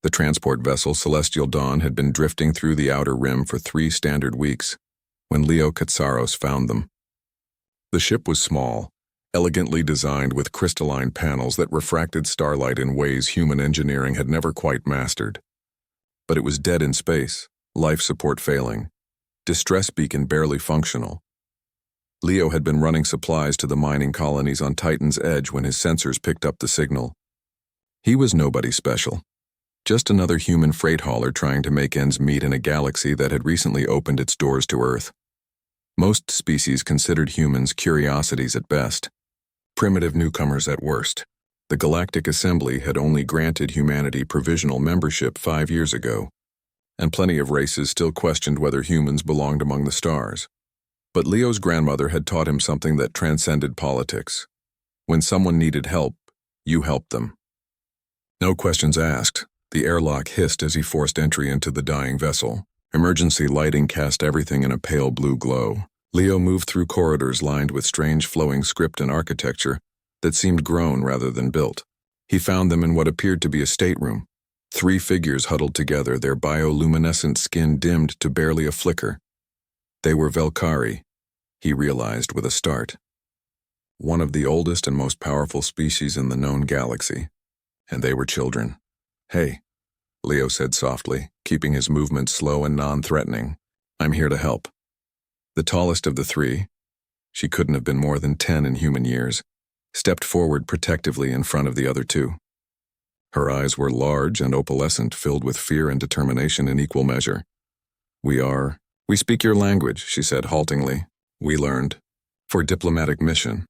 The transport vessel Celestial Dawn had been drifting through the outer rim for 3 standard weeks when Leo Katsaros found them. The ship was small, elegantly designed with crystalline panels that refracted starlight in ways human engineering had never quite mastered. But it was dead in space, life support failing, distress beacon barely functional. Leo had been running supplies to the mining colonies on Titan's edge when his sensors picked up the signal. He was nobody special, just another human freight hauler trying to make ends meet in a galaxy that had recently opened its doors to Earth. Most species considered humans curiosities at best, primitive newcomers at worst. The Galactic Assembly had only granted humanity provisional membership 5 years ago, and plenty of races still questioned whether humans belonged among the stars. But Leo's grandmother had taught him something that transcended politics. When someone needed help, you helped them. No questions asked. The airlock hissed as he forced entry into the dying vessel. Emergency lighting cast everything in a pale blue glow. Leo moved through corridors lined with strange flowing script and architecture that seemed grown rather than built. He found them in what appeared to be a stateroom. 3 figures huddled together, their bioluminescent skin dimmed to barely a flicker. They were Velkari, he realized with a start. One of the oldest and most powerful species in the known galaxy. And they were children. "Hey," Leo said softly, keeping his movements slow and non-threatening. "I'm here to help." The tallest of the 3, she couldn't have been more than 10 in human years, stepped forward protectively in front of the other 2. Her eyes were large and opalescent, filled with fear and determination in equal measure. We speak your language," she said haltingly. "We learned. For diplomatic mission."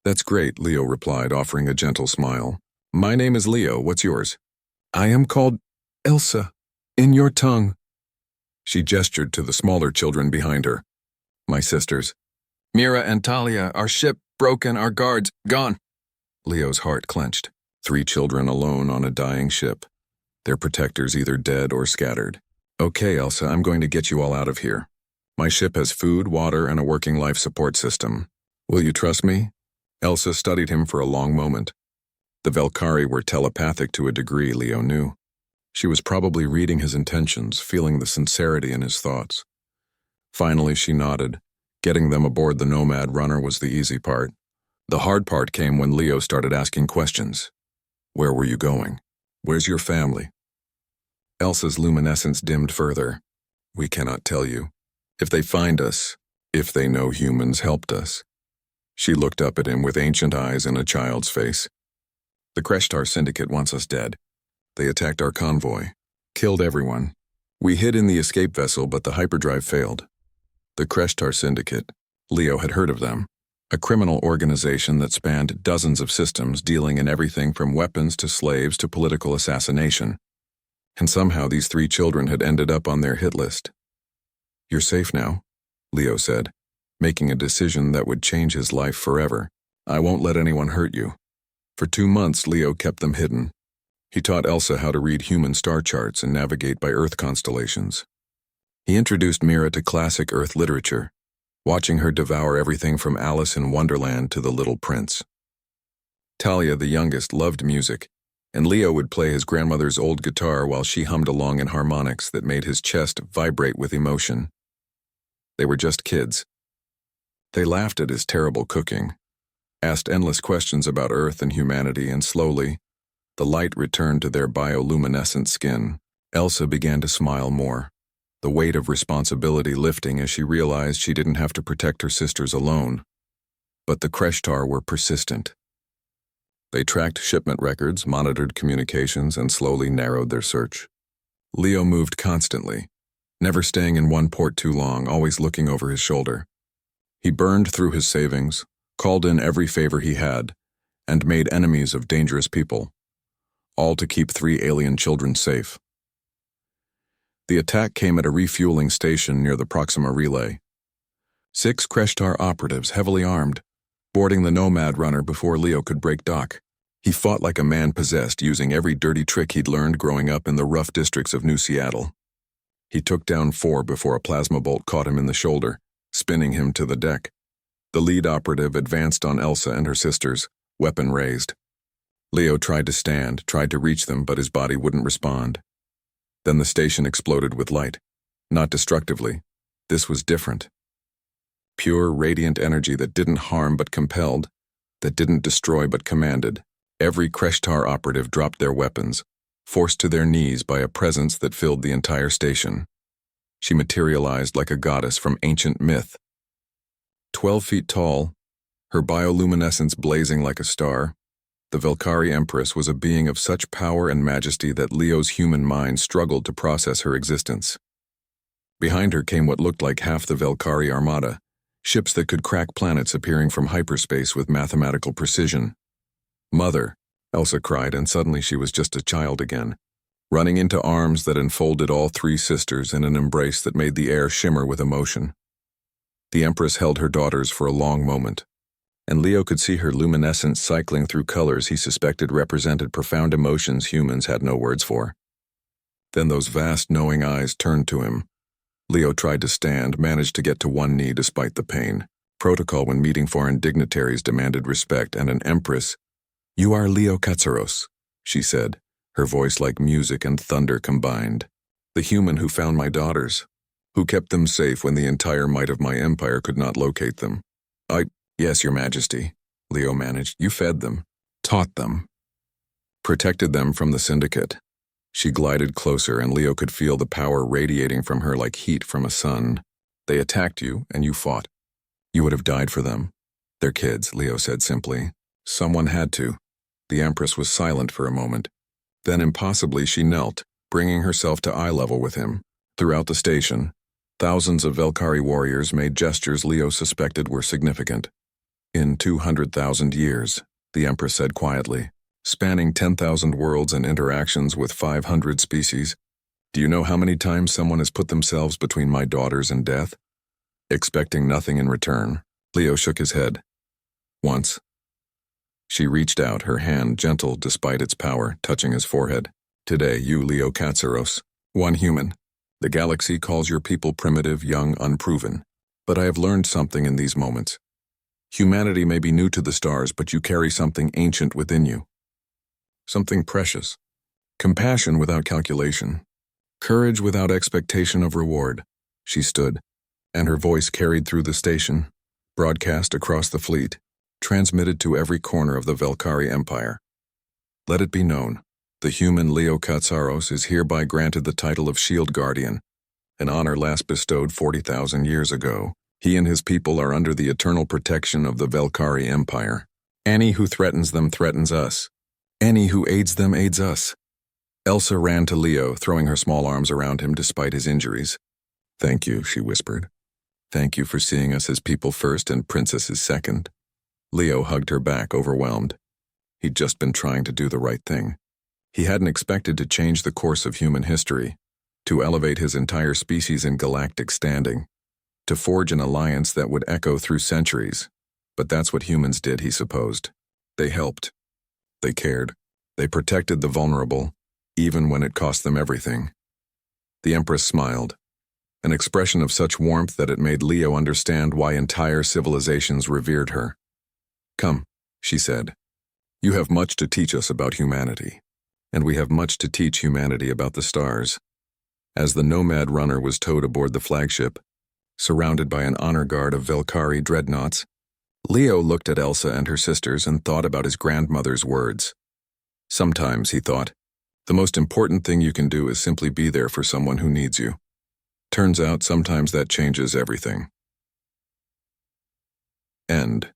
"That's great," Leo replied, offering a gentle smile. "My name is Leo. What's yours?" "I am called Elsa. In your tongue." She gestured to the smaller children behind her. "My sisters. Mira and Talia, our ship broken, our guards gone." Leo's heart clenched. 3 children alone on a dying ship. Their protectors either dead or scattered. "Okay, Elsa, I'm going to get you all out of here. My ship has food, water, and a working life support system. Will you trust me?" Elsa studied him for a long moment. The Velkari were telepathic to a degree, Leo knew. She was probably reading his intentions, feeling the sincerity in his thoughts. Finally, she nodded. Getting them aboard the Nomad runner was the easy part. The hard part came when Leo started asking questions. "Where were you going? Where's your family?" Elsa's luminescence dimmed further. "We cannot tell you. If they find us, if they know humans helped us." She looked up at him with ancient eyes and a child's face. "The Kreshtar Syndicate wants us dead. They attacked our convoy, killed everyone. We hid in the escape vessel, but the hyperdrive failed." The Kreshtar Syndicate. Leo had heard of them. A criminal organization that spanned dozens of systems, dealing in everything from weapons to slaves to political assassination. And somehow these 3 children had ended up on their hit list. "You're safe now," Leo said, making a decision that would change his life forever. "I won't let anyone hurt you." For 2 months, Leo kept them hidden. He taught Elsa how to read human star charts and navigate by Earth constellations. He introduced Mira to classic Earth literature, watching her devour everything from Alice in Wonderland to The Little Prince. Talia, the youngest, loved music, and Leo would play his grandmother's old guitar while she hummed along in harmonics that made his chest vibrate with emotion. They were just kids. They laughed at his terrible cooking, asked endless questions about Earth and humanity, and slowly, the light returned to their bioluminescent skin. Elsa began to smile more, the weight of responsibility lifting as she realized she didn't have to protect her sisters alone. But the Kreshtar were persistent. They tracked shipment records, monitored communications, and slowly narrowed their search. Leo moved constantly, never staying in one port too long, always looking over his shoulder. He burned through his savings, called in every favor he had, and made enemies of dangerous people, all to keep 3 alien children safe. The attack came at a refueling station near the Proxima Relay. 6 Kreshtar operatives, heavily armed, boarding the Nomad runner before Leo could break dock. He fought like a man possessed, using every dirty trick he'd learned growing up in the rough districts of New Seattle. He took down 4 before a plasma bolt caught him in the shoulder, spinning him to the deck. The lead operative advanced on Elsa and her sisters, weapon raised. Leo tried to stand, tried to reach them, but his body wouldn't respond. Then the station exploded with light. Not destructively. This was different. Pure, radiant energy that didn't harm but compelled, that didn't destroy but commanded. Every Kreshtar operative dropped their weapons, forced to their knees by a presence that filled the entire station. She materialized like a goddess from ancient myth. 12 feet tall, her bioluminescence blazing like a star, the Velkari Empress was a being of such power and majesty that Leo's human mind struggled to process her existence. Behind her came what looked like half the Velkari Armada, ships that could crack planets appearing from hyperspace with mathematical precision. "Mother," Elsa cried, and suddenly she was just a child again, running into arms that enfolded all three sisters in an embrace that made the air shimmer with emotion. The Empress held her daughters for a long moment, and Leo could see her luminescence cycling through colors he suspected represented profound emotions humans had no words for. Then those vast, knowing eyes turned to him. Leo tried to stand, managed to get to one knee despite the pain. Protocol when meeting foreign dignitaries demanded respect, and an Empress. "You are Leo Katsaros," she said, her voice like music and thunder combined. "The human who found my daughters, who kept them safe when the entire might of my empire could not locate them." "Yes, Your Majesty," Leo managed. "You fed them, taught them, protected them from the Syndicate." She glided closer, and Leo could feel the power radiating from her like heat from a sun. "They attacked you, and you fought. You would have died for them. They're kids," Leo said simply. "Someone had to." The Empress was silent for a moment. Then impossibly she knelt, bringing herself to eye level with him. Throughout the station, thousands of Velkari warriors made gestures Leo suspected were significant. "In 200,000 years," the Empress said quietly, "spanning 10,000 worlds and interactions with 500 species, do you know how many times someone has put themselves between my daughters and death? Expecting nothing in return." Leo shook his head. "Once." She reached out, her hand gentle despite its power, touching his forehead. "Today, you, Leo Katsaros, one human. The galaxy calls your people primitive, young, unproven. But I have learned something in these moments. Humanity may be new to the stars, but you carry something ancient within you. Something precious. Compassion without calculation. Courage without expectation of reward." She stood, and her voice carried through the station, broadcast across the fleet, transmitted to every corner of the Velkari Empire. "Let it be known, the human Leo Katsaros is hereby granted the title of Shield Guardian, an honor last bestowed 40,000 years ago. He and his people are under the eternal protection of the Velkari Empire. Any who threatens them threatens us. Any who aids them aids us." Elsa ran to Leo, throwing her small arms around him despite his injuries. "Thank you," she whispered. "Thank you for seeing us as people first and princesses second." Leo hugged her back, overwhelmed. He'd just been trying to do the right thing. He hadn't expected to change the course of human history, to elevate his entire species in galactic standing, to forge an alliance that would echo through centuries. But that's what humans did, he supposed. They helped. They cared. They protected the vulnerable, even when it cost them everything. The Empress smiled, an expression of such warmth that it made Leo understand why entire civilizations revered her. "Come," she said. "You have much to teach us about humanity, and we have much to teach humanity about the stars." As the Nomad runner was towed aboard the flagship, surrounded by an honor guard of Velkari dreadnoughts, Leo looked at Elsa and her sisters and thought about his grandmother's words. Sometimes, he thought, the most important thing you can do is simply be there for someone who needs you. Turns out sometimes that changes everything. End.